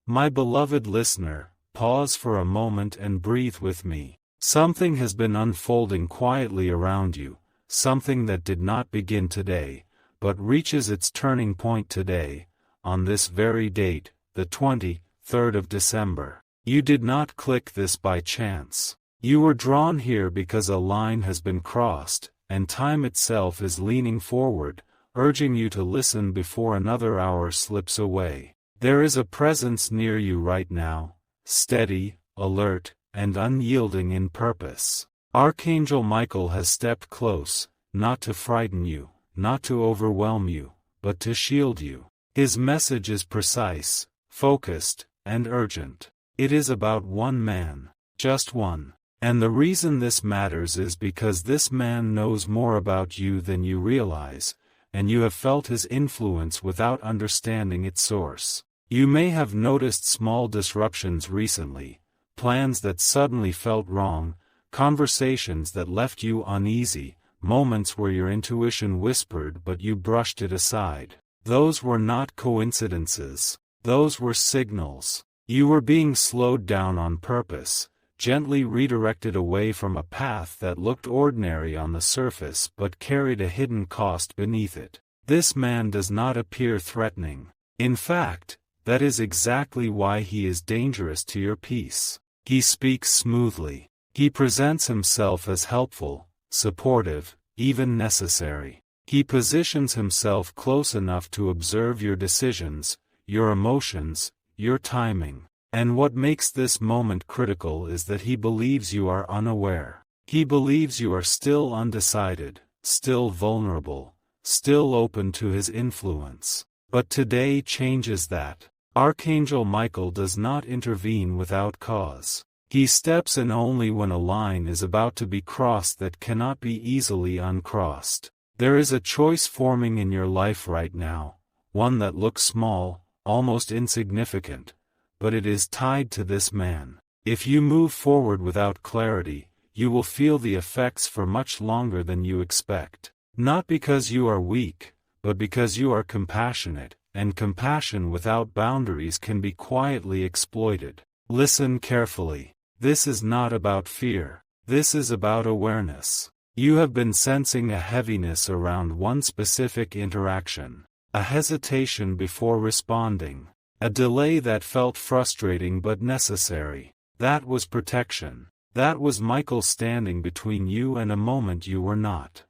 My beloved listener, pause for a moment and breathe with me. Something has been unfolding quietly around you, something that did not begin today, but reaches its turning point today, on this very date, the 23rd of December. You did not click this by chance. You were drawn here because a line has been crossed, and time itself is leaning forward, urging you to listen before another hour slips away. There is a presence near you right now, steady, alert, and unyielding in purpose. Archangel Michael has stepped close, not to frighten you, not to overwhelm you, but to shield you. His message is precise, focused, and urgent. It is about one man, just one. And the reason this matters is because this man knows more about you than you realize, and you have felt his influence without understanding its source. You may have noticed small disruptions recently, plans that suddenly felt wrong, conversations that left you uneasy, moments where your intuition whispered but you brushed it aside. Those were not coincidences. Those were signals. You were being slowed down on purpose, gently redirected away from a path that looked ordinary on the surface but carried a hidden cost beneath it. This man does not appear threatening. In fact, that is exactly why he is dangerous to your peace. He speaks smoothly. He presents himself as helpful, supportive, even necessary. He positions himself close enough to observe your decisions, your emotions, your timing. And what makes this moment critical is that he believes you are unaware. He believes you are still undecided, still vulnerable, still open to his influence. But today changes that. Archangel Michael does not intervene without cause. He steps in only when a line is about to be crossed that cannot be easily uncrossed. There is a choice forming in your life right now, one that looks small, almost insignificant, but it is tied to this man. If you move forward without clarity, you will feel the effects for much longer than you expect. Not because you are weak, but because you are compassionate, and compassion without boundaries can be quietly exploited. Listen carefully. This is not about fear. This is about awareness. You have been sensing a heaviness around one specific interaction, a hesitation before responding, a delay that felt frustrating but necessary. That was protection. That was Michael standing between you and a moment you were not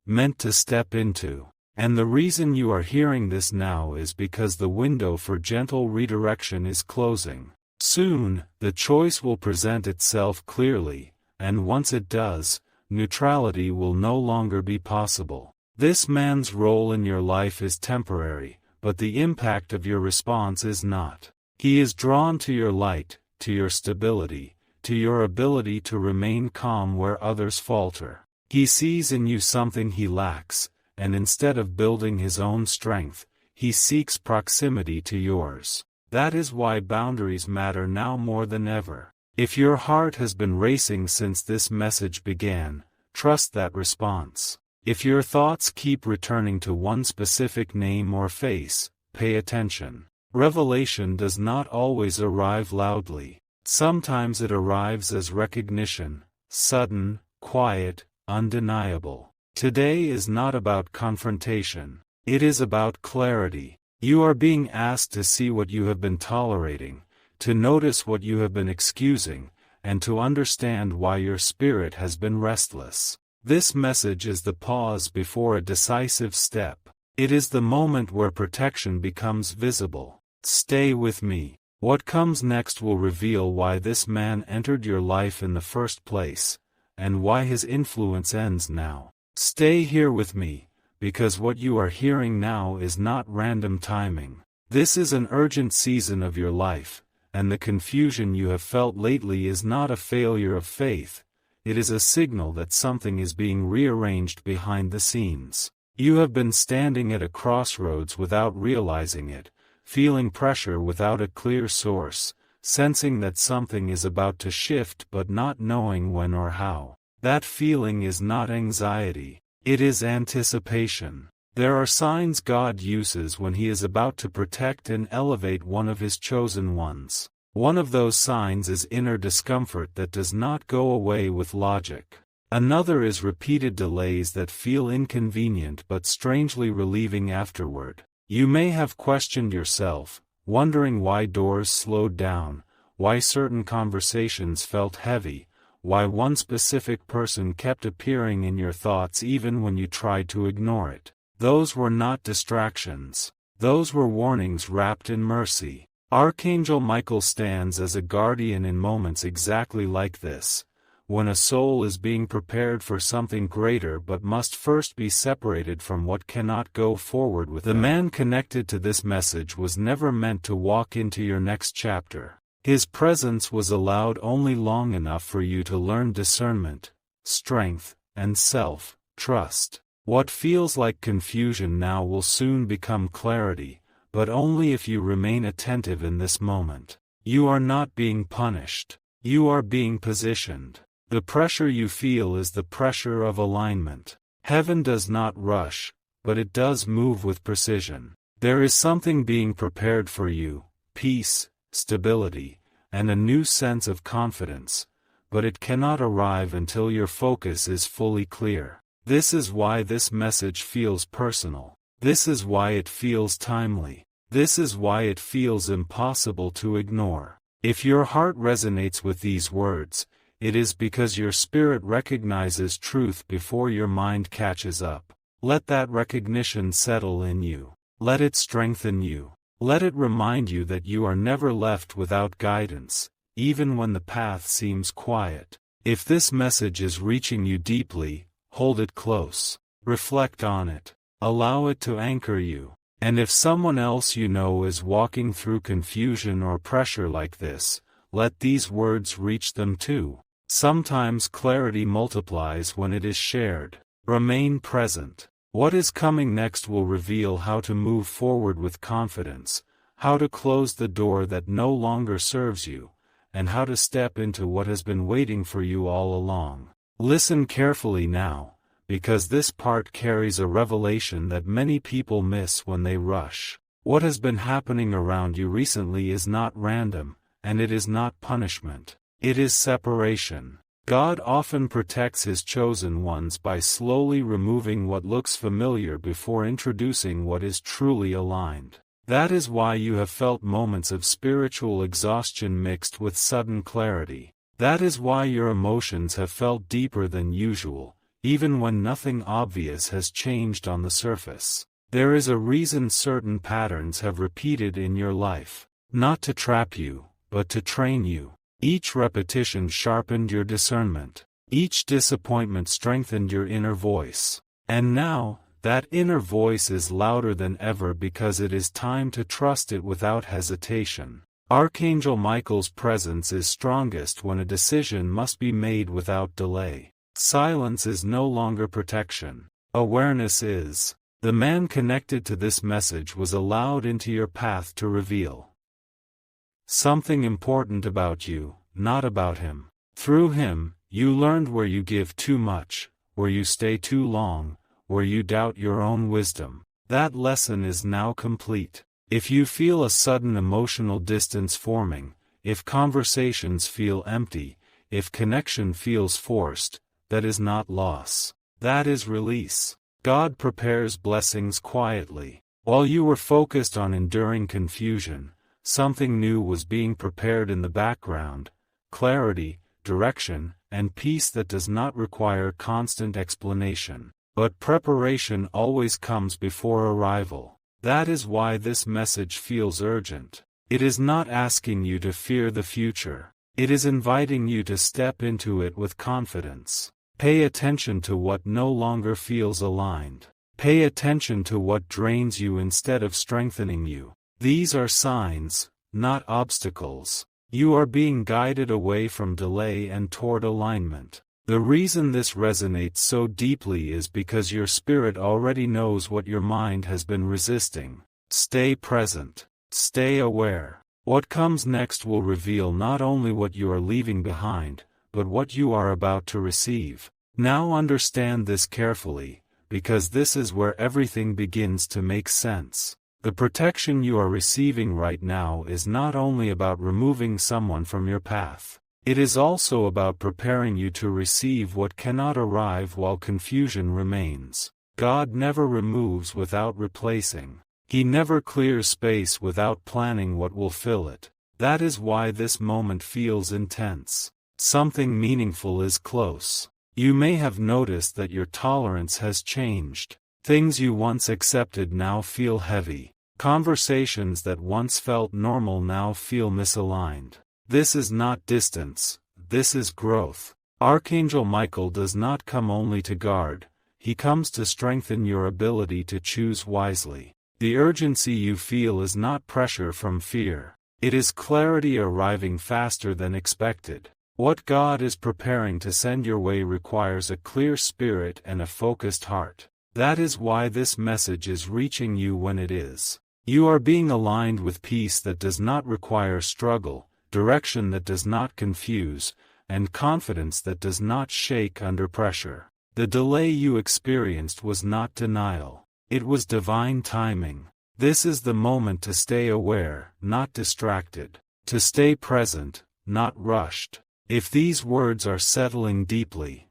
meant to step into. And the reason you are hearing this now is because the window for gentle redirection is closing. Soon, the choice will present itself clearly, and once it does, neutrality will no longer be possible. This man's role in your life is temporary, but the impact of your response is not. He is drawn to your light, to your stability, to your ability to remain calm where others falter. He sees in you something he lacks, and instead of building his own strength, he seeks proximity to yours. That is why boundaries matter now more than ever. If your heart has been racing since this message began, trust that response. If your thoughts keep returning to one specific name or face, pay attention. Revelation does not always arrive loudly. Sometimes it arrives as recognition, sudden, quiet, undeniable. Today is not about confrontation. It is about clarity. You are being asked to see what you have been tolerating, to notice what you have been excusing, and to understand why your spirit has been restless. This message is the pause before a decisive step. It is the moment where protection becomes visible. Stay with me. What comes next will reveal why this man entered your life in the first place, and why his influence ends now. Stay here with me, because what you are hearing now is not random timing. This is an urgent season of your life, and the confusion you have felt lately is not a failure of faith. It is a signal that something is being rearranged behind the scenes. You have been standing at a crossroads without realizing it, feeling pressure without a clear source, sensing that something is about to shift but not knowing when or how. That feeling is not anxiety. It is anticipation. There are signs God uses when He is about to protect and elevate one of His chosen ones. One of those signs is inner discomfort that does not go away with logic. Another is repeated delays that feel inconvenient but strangely relieving afterward. You may have questioned yourself, wondering why doors slowed down, why certain conversations felt heavy, why one specific person kept appearing in your thoughts even when you tried to ignore it. Those were not distractions. Those were warnings wrapped in mercy. Archangel Michael stands as a guardian in moments exactly like this, when a soul is being prepared for something greater but must first be separated from what cannot go forward with them. The man connected to this message was never meant to walk into your next chapter. His presence was allowed only long enough for you to learn discernment, strength, and self-trust. What feels like confusion now will soon become clarity, but only if you remain attentive in this moment. You are not being punished. You are being positioned. The pressure you feel is the pressure of alignment. Heaven does not rush, but it does move with precision. There is something being prepared for you, peace, stability, and a new sense of confidence, but it cannot arrive until your focus is fully clear. This is why this message feels personal. This is why it feels timely. This is why it feels impossible to ignore. If your heart resonates with these words, it is because your spirit recognizes truth before your mind catches up. Let that recognition settle in you. Let it strengthen you. Let it remind you that you are never left without guidance, even when the path seems quiet. If this message is reaching you deeply, hold it close. Reflect on it. Allow it to anchor you. And if someone else you know is walking through confusion or pressure like this, let these words reach them too. Sometimes clarity multiplies when it is shared. Remain present. What is coming next will reveal how to move forward with confidence, how to close the door that no longer serves you, and how to step into what has been waiting for you all along. Listen carefully now, because this part carries a revelation that many people miss when they rush. What has been happening around you recently is not random, and it is not punishment. It is separation. God often protects His chosen ones by slowly removing what looks familiar before introducing what is truly aligned. That is why you have felt moments of spiritual exhaustion mixed with sudden clarity. That is why your emotions have felt deeper than usual, even when nothing obvious has changed on the surface. There is a reason certain patterns have repeated in your life, not to trap you, but to train you. Each repetition sharpened your discernment. Each disappointment strengthened your inner voice. And now, that inner voice is louder than ever because it is time to trust it without hesitation. Archangel Michael's presence is strongest when a decision must be made without delay. Silence is no longer protection. Awareness is. The man connected to this message was allowed into your path to reveal something important about you, not about him. Through him, you learned where you give too much, where you stay too long, where you doubt your own wisdom. That lesson is now complete. If you feel a sudden emotional distance forming, if conversations feel empty, if connection feels forced, that is not loss. That is release. God prepares blessings quietly. While you were focused on enduring confusion, something new was being prepared in the background: clarity, direction, and peace that does not require constant explanation. But preparation always comes before arrival. That is why this message feels urgent. It is not asking you to fear the future. It is inviting you to step into it with confidence. Pay attention to what no longer feels aligned. Pay attention to what drains you instead of strengthening you. These are signs, not obstacles. You are being guided away from delay and toward alignment. The reason this resonates so deeply is because your spirit already knows what your mind has been resisting. Stay present. Stay aware. What comes next will reveal not only what you are leaving behind, but what you are about to receive. Now understand this carefully, because this is where everything begins to make sense. The protection you are receiving right now is not only about removing someone from your path. It is also about preparing you to receive what cannot arrive while confusion remains. God never removes without replacing. He never clears space without planning what will fill it. That is why this moment feels intense. Something meaningful is close. You may have noticed that your tolerance has changed. Things you once accepted now feel heavy. Conversations that once felt normal now feel misaligned. This is not distance, this is growth. Archangel Michael does not come only to guard, he comes to strengthen your ability to choose wisely. The urgency you feel is not pressure from fear. It is clarity arriving faster than expected. What God is preparing to send your way requires a clear spirit and a focused heart. That is why this message is reaching you when it is. You are being aligned with peace that does not require struggle, direction that does not confuse, and confidence that does not shake under pressure. The delay you experienced was not denial. It was divine timing. This is the moment to stay aware, not distracted. To stay present, not rushed. If these words are settling deeply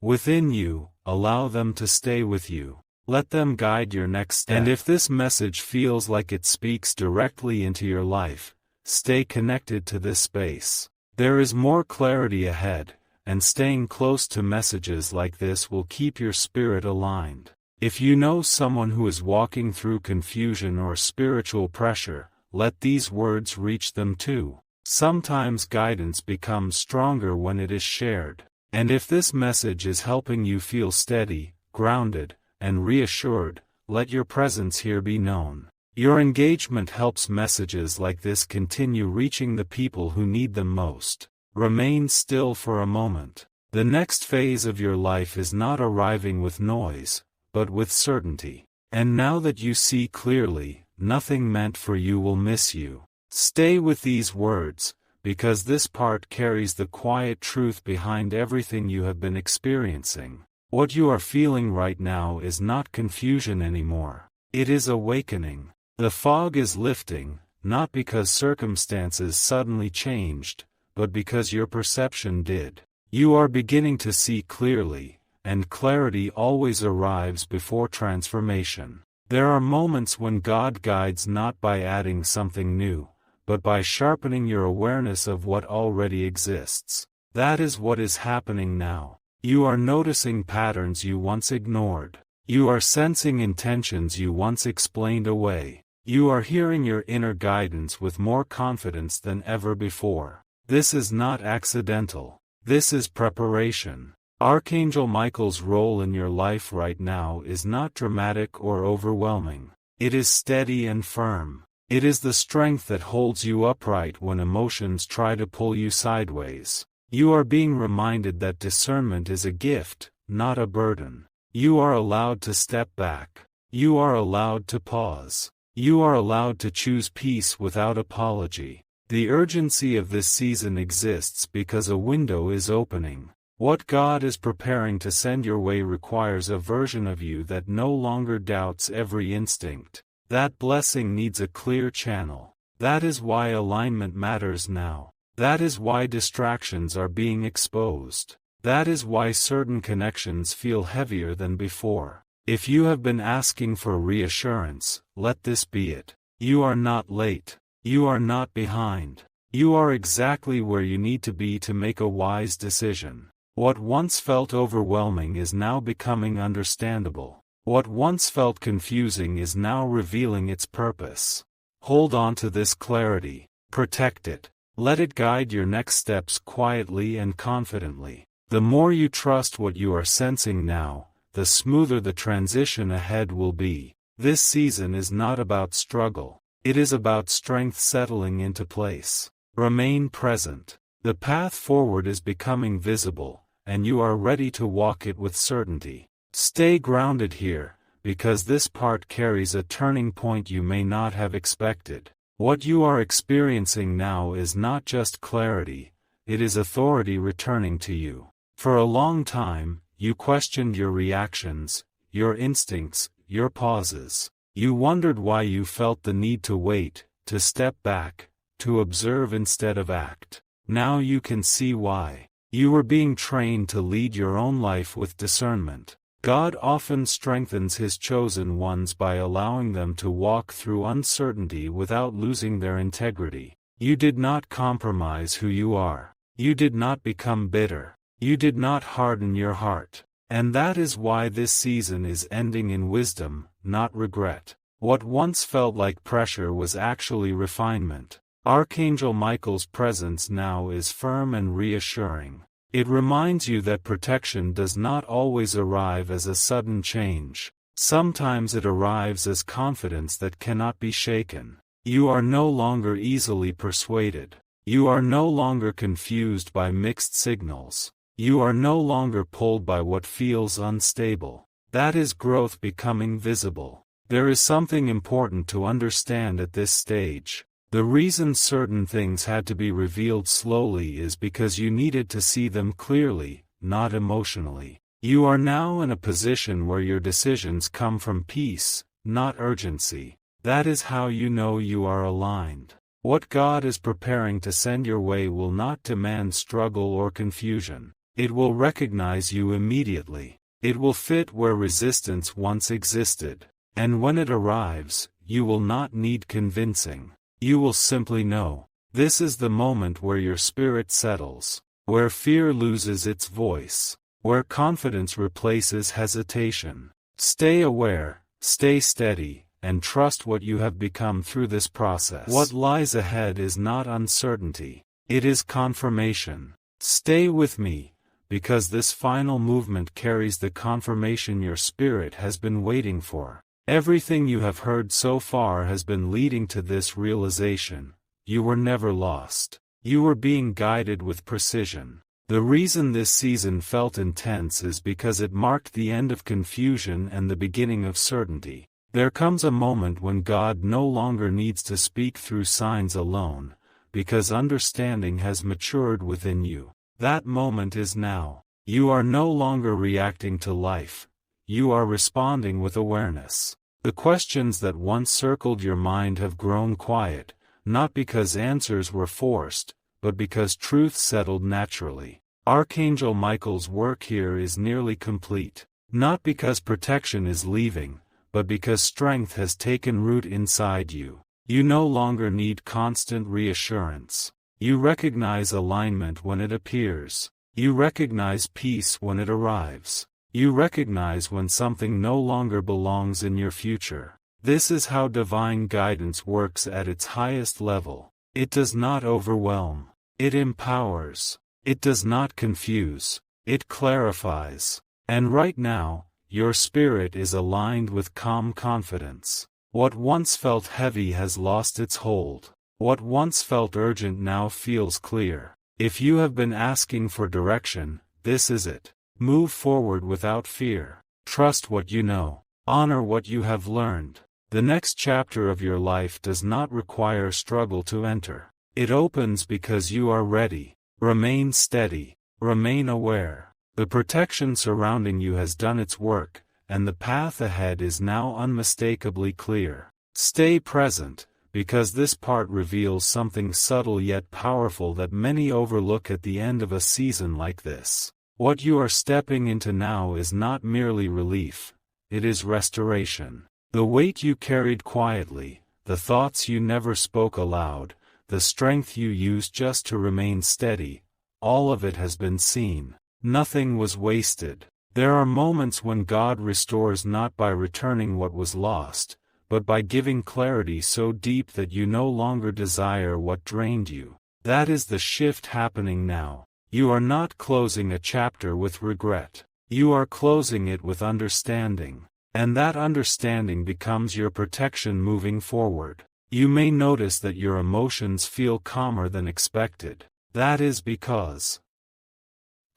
within you, allow them to stay with you. Let them guide your next step. And if this message feels like it speaks directly into your life, stay connected to this space. There is more clarity ahead, and staying close to messages like this will keep your spirit aligned. If you know someone who is walking through confusion or spiritual pressure, let these words reach them too. Sometimes guidance becomes stronger when it is shared. And if this message is helping you feel steady, grounded, and reassured, let your presence here be known. Your engagement helps messages like this continue reaching the people who need them most. Remain still for a moment. The next phase of your life is not arriving with noise, but with certainty. And now that you see clearly, nothing meant for you will miss you. Stay with these words, because this part carries the quiet truth behind everything you have been experiencing. What you are feeling right now is not confusion anymore. It is awakening. The fog is lifting, not because circumstances suddenly changed, but because your perception did. You are beginning to see clearly, and clarity always arrives before transformation. There are moments when God guides not by adding something new, but by sharpening your awareness of what already exists. That is what is happening now. You are noticing patterns you once ignored. You are sensing intentions you once explained away. You are hearing your inner guidance with more confidence than ever before. This is not accidental. This is preparation. Archangel Michael's role in your life right now is not dramatic or overwhelming. It is steady and firm. It is the strength that holds you upright when emotions try to pull you sideways. You are being reminded that discernment is a gift, not a burden. You are allowed to step back. You are allowed to pause. You are allowed to choose peace without apology. The urgency of this season exists because a window is opening. What God is preparing to send your way requires a version of you that no longer doubts every instinct. That blessing needs a clear channel. That is why alignment matters now. That is why distractions are being exposed. That is why certain connections feel heavier than before. If you have been asking for reassurance, let this be it. You are not late. You are not behind. You are exactly where you need to be to make a wise decision. What once felt overwhelming is now becoming understandable. What once felt confusing is now revealing its purpose. Hold on to this clarity. Protect it. Let it guide your next steps quietly and confidently. The more you trust what you are sensing now, the smoother the transition ahead will be. This season is not about struggle. It is about strength settling into place. Remain present. The path forward is becoming visible, and you are ready to walk it with certainty. Stay grounded here, because this part carries a turning point you may not have expected. What you are experiencing now is not just clarity, it is authority returning to you. For a long time, You questioned your reactions, your instincts, your pauses. You wondered why you felt the need to wait, to step back, to observe instead of act. Now you can see why. You were being trained to lead your own life with discernment. God often strengthens His chosen ones by allowing them to walk through uncertainty without losing their integrity. You did not compromise who you are. You did not become bitter. You did not harden your heart. And that is why this season is ending in wisdom, not regret. What once felt like pressure was actually refinement. Archangel Michael's presence now is firm and reassuring. It reminds you that protection does not always arrive as a sudden change. Sometimes it arrives as confidence that cannot be shaken. You are no longer easily persuaded. You are no longer confused by mixed signals. You are no longer pulled by what feels unstable. That is growth becoming visible. There is something important to understand at this stage. The reason certain things had to be revealed slowly is because you needed to see them clearly, not emotionally. You are now in a position where your decisions come from peace, not urgency. That is how you know you are aligned. What God is preparing to send your way will not demand struggle or confusion. It will recognize you immediately. It will fit where resistance once existed. And when it arrives, you will not need convincing. You will simply know. This is the moment where your spirit settles, where fear loses its voice, where confidence replaces hesitation. Stay aware, stay steady, and trust what you have become through this process. What lies ahead is not uncertainty. It is confirmation. Stay with me, because this final movement carries the confirmation your spirit has been waiting for. Everything you have heard so far has been leading to this realization. You were never lost. You were being guided with precision. The reason this season felt intense is because it marked the end of confusion and the beginning of certainty. There comes a moment when God no longer needs to speak through signs alone, because understanding has matured within you. That moment is now. You are no longer reacting to life. You are responding with awareness. The questions that once circled your mind have grown quiet, not because answers were forced, but because truth settled naturally. Archangel Michael's work here is nearly complete. Not because protection is leaving, but because strength has taken root inside you. You no longer need constant reassurance. You recognize alignment when it appears. You recognize peace when it arrives. You recognize when something no longer belongs in your future. This is how divine guidance works at its highest level. It does not overwhelm. It empowers. It does not confuse. It clarifies. And right now, your spirit is aligned with calm confidence. What once felt heavy has lost its hold. What once felt urgent now feels clear. If you have been asking for direction, this is it. Move forward without fear. Trust what you know. Honor what you have learned. The next chapter of your life does not require struggle to enter. It opens because you are ready. Remain steady. Remain aware. The protection surrounding you has done its work, and the path ahead is now unmistakably clear. Stay present, because this part reveals something subtle yet powerful that many overlook at the end of a season like this. What you are stepping into now is not merely relief, it is restoration. The weight you carried quietly, the thoughts you never spoke aloud, the strength you used just to remain steady, all of it has been seen. Nothing was wasted. There are moments when God restores not by returning what was lost, but by giving clarity so deep that you no longer desire what drained you. That is the shift happening now. You are not closing a chapter with regret. You are closing it with understanding. And that understanding becomes your protection moving forward. You may notice that your emotions feel calmer than expected. That is because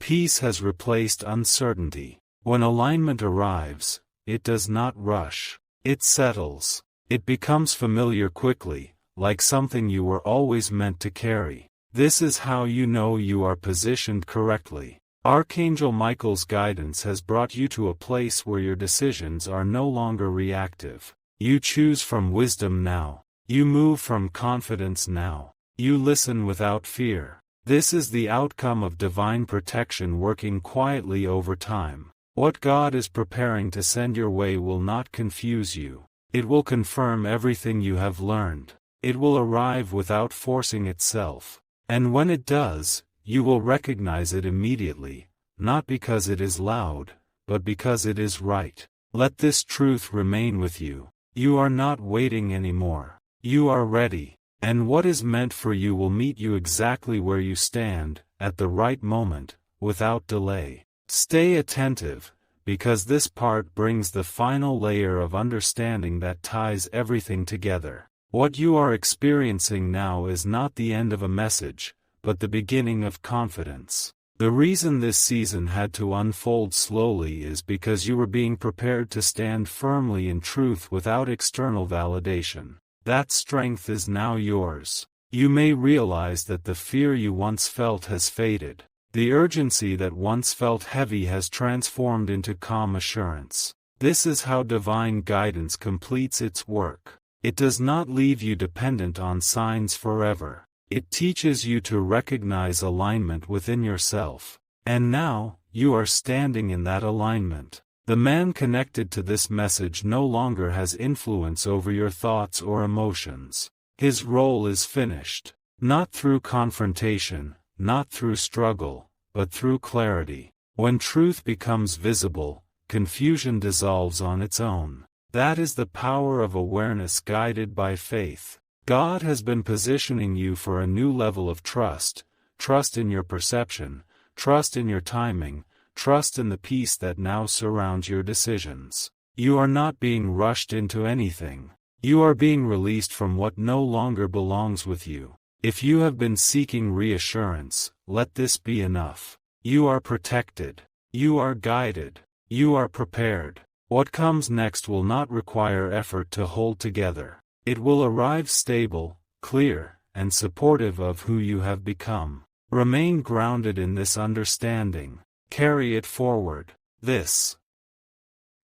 peace has replaced uncertainty. When alignment arrives, it does not rush. It settles. It becomes familiar quickly, like something you were always meant to carry. This is how you know you are positioned correctly. Archangel Michael's guidance has brought you to a place where your decisions are no longer reactive. You choose from wisdom now. You move from confidence now. You listen without fear. This is the outcome of divine protection working quietly over time. What God is preparing to send your way will not confuse you. It will confirm everything you have learned. It will arrive without forcing itself. And when it does, you will recognize it immediately, not because it is loud, but because it is right. Let this truth remain with you. You are not waiting anymore. You are ready. And what is meant for you will meet you exactly where you stand, at the right moment, without delay. Stay attentive, because this part brings the final layer of understanding that ties everything together. What you are experiencing now is not the end of a message, but the beginning of confidence. The reason this season had to unfold slowly is because you were being prepared to stand firmly in truth without external validation. That strength is now yours. You may realize that the fear you once felt has faded. The urgency that once felt heavy has transformed into calm assurance. This is how divine guidance completes its work. It does not leave you dependent on signs forever. It teaches you to recognize alignment within yourself. And now, you are standing in that alignment. The man connected to this message no longer has influence over your thoughts or emotions. His role is finished. Not through confrontation, not through struggle, but through clarity. When truth becomes visible, confusion dissolves on its own. That is the power of awareness guided by faith. God has been positioning you for a new level of trust, trust in your perception, trust in your timing, trust in the peace that now surrounds your decisions. You are not being rushed into anything. You are being released from what no longer belongs with you. If you have been seeking reassurance, let this be enough. You are protected. You are guided. You are prepared. What comes next will not require effort to hold together. It will arrive stable, clear, and supportive of who you have become. Remain grounded in this understanding. Carry it forward. This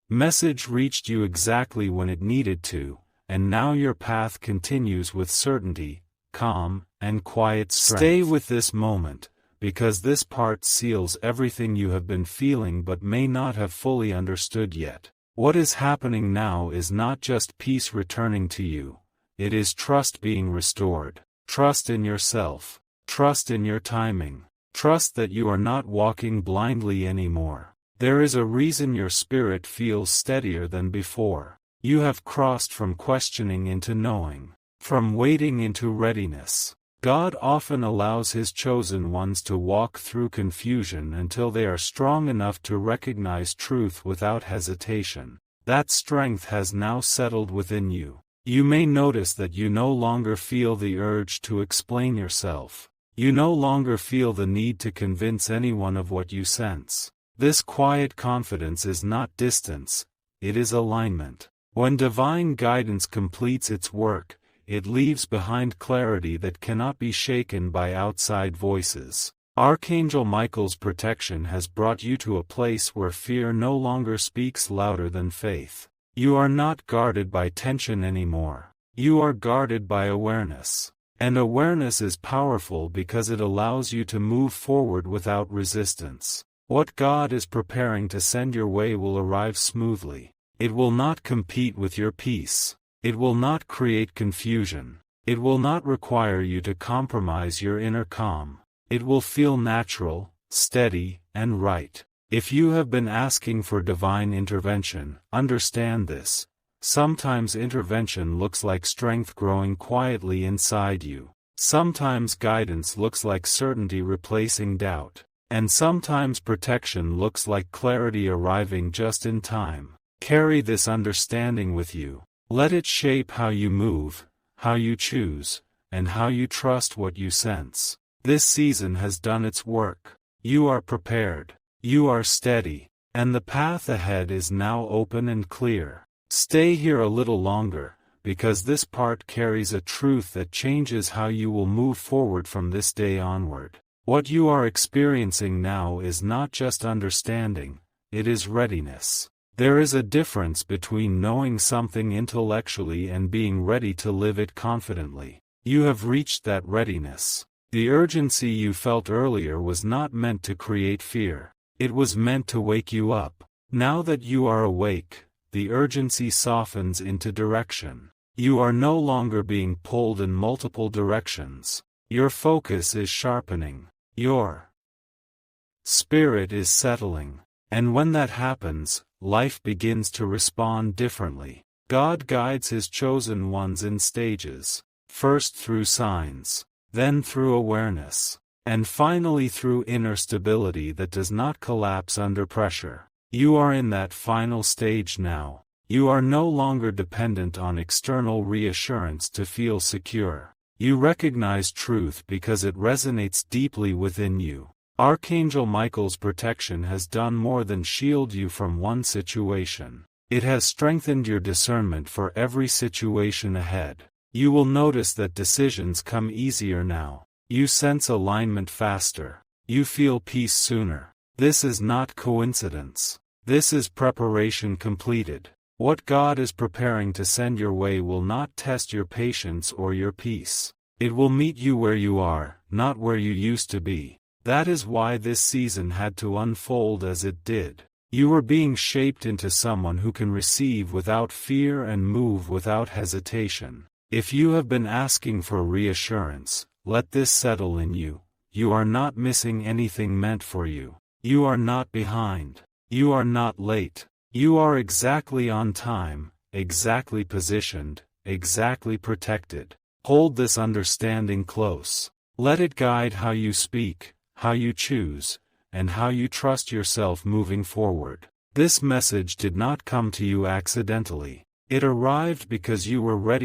message reached you exactly when it needed to, and now your path continues with certainty, calm, and quiet strength. Stay with this moment, because this part seals everything you have been feeling but may not have fully understood yet. What is happening now is not just peace returning to you, it is trust being restored. Trust in yourself. Trust in your timing. Trust that you are not walking blindly anymore. There is a reason your spirit feels steadier than before. You have crossed from questioning into knowing, from waiting into readiness. God often allows His chosen ones to walk through confusion until they are strong enough to recognize truth without hesitation. That strength has now settled within you. You may notice that you no longer feel the urge to explain yourself. You no longer feel the need to convince anyone of what you sense. This quiet confidence is not distance, it is alignment. When divine guidance completes its work, it leaves behind clarity that cannot be shaken by outside voices. Archangel Michael's protection has brought you to a place where fear no longer speaks louder than faith. You are not guarded by tension anymore. You are guarded by awareness. And awareness is powerful because it allows you to move forward without resistance. What God is preparing to send your way will arrive smoothly. It will not compete with your peace. It will not create confusion. It will not require you to compromise your inner calm. It will feel natural, steady, and right. If you have been asking for divine intervention, understand this. Sometimes intervention looks like strength growing quietly inside you. Sometimes guidance looks like certainty replacing doubt. And sometimes protection looks like clarity arriving just in time. Carry this understanding with you. Let it shape how you move, how you choose, and how you trust what you sense. This season has done its work. You are prepared. You are steady. And the path ahead is now open and clear. Stay here a little longer, because this part carries a truth that changes how you will move forward from this day onward. What you are experiencing now is not just understanding, it is readiness. There is a difference between knowing something intellectually and being ready to live it confidently. You have reached that readiness. The urgency you felt earlier was not meant to create fear. It was meant to wake you up. Now that you are awake, the urgency softens into direction. You are no longer being pulled in multiple directions. Your focus is sharpening. Your spirit is settling. And when that happens, life begins to respond differently. God guides His chosen ones in stages, first through signs, then through awareness, and finally through inner stability that does not collapse under pressure. You are in that final stage now. You are no longer dependent on external reassurance to feel secure. You recognize truth because it resonates deeply within you. Archangel Michael's protection has done more than shield you from one situation. It has strengthened your discernment for every situation ahead. You will notice that decisions come easier now. You sense alignment faster. You feel peace sooner. This is not coincidence. This is preparation completed. What God is preparing to send your way will not test your patience or your peace. It will meet you where you are, not where you used to be. That is why this season had to unfold as it did. You were being shaped into someone who can receive without fear and move without hesitation. If you have been asking for reassurance, let this settle in you. You are not missing anything meant for you. You are not behind. You are not late. You are exactly on time, exactly positioned, exactly protected. Hold this understanding close. Let it guide how you speak, how you choose, and how you trust yourself moving forward. This message did not come to you accidentally. It arrived because you were ready.